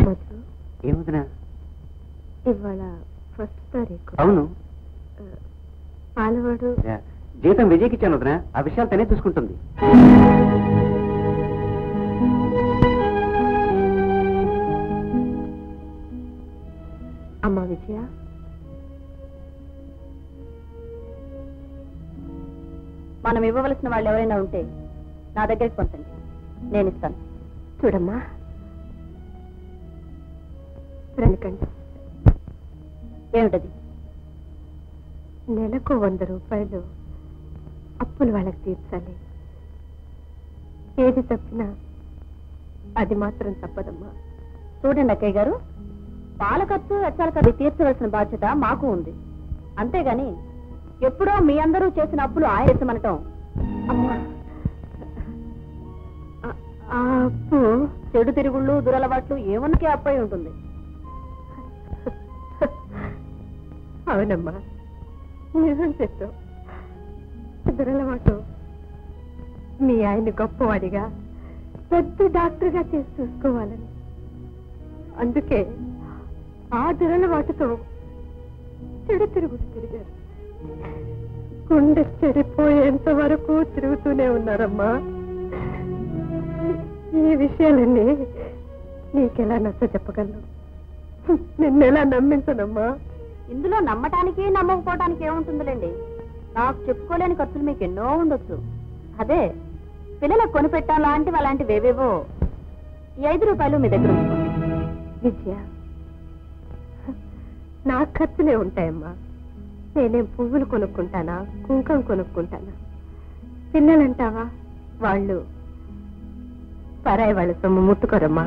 ఏమవుతున్నా ఇవాళ 1వ తారీఖు. అవును. పాలవాడు జీతం విజయ్కి ఇచ్చాను వదినా. ఆ విషయాలు తనే చూసుకుంటుంది. అమ్మా విజయ, మనం ఇవ్వవలసిన వాళ్ళు ఎవరైనా ఉంటే నా దగ్గరికి పంపండి, నేను ఇస్తాను. చూడమ్మా, వెనకండి. ఏమిటది? నెలకు 100 రూపాయలు అప్పులు వాళ్ళకి తీర్చాలి. ఏది తప్పినా అది మాత్రం తప్పదమ్మా. చూడండి అక్కయ్య గారు, పాల ఖర్చు వెచ్చాల ఖర్చు తీర్చవలసిన బాధ్యత మాకు ఉంది. అంతేగాని ఎప్పుడో మీ అందరూ చేసిన అప్పులు ఆయన ఎత్తమనటం. అమ్మా, ఆ అప్పు చెడు తిరుగుళ్ళు దురలవాట్లు ఏమన్నకే అప్పై ఉంటుంది. అవునమ్మా, నిజం చెప్పావు. దురలవాటు మీ ఆయన గొప్పవాడిగా పెద్ద డాక్టర్గా చేసి చూసుకోవాలని, అందుకే ఆ దురలవాటుతో చెడు తిరుగుడు తిరిగారు. గుండె చెడిపోయేంత వరకు తిరుగుతూనే ఉన్నారమ్మా. ఈ విషయాలన్నీ నీకెలా నచ్చ చెప్పగలను? నిన్నెలా నమ్మించనమ్మా? ఇందులో నమ్మటానికి నమ్మకపోవటానికి ఏముంటుందిలేండి. నాకు చెప్పుకోలేని ఖర్చులు మీకు ఎన్నో ఉండొచ్చు. అదే పిల్లలకు కొనిపెట్టాం లాంటివి అలాంటివి ఏవేవో. ఈ 5 రూపాయలు మీ దగ్గర ఉంచుకోండి. విజయ, నా ఖర్చులే ఉంటాయమ్మా. నేనేం పువ్వులు కొనుక్కుంటానా, కుంకం కొనుక్కుంటానా? పిల్లలంటావా, వాళ్ళు పరాయి వాళ్ళ సొమ్ము ముట్టుకోరమ్మా.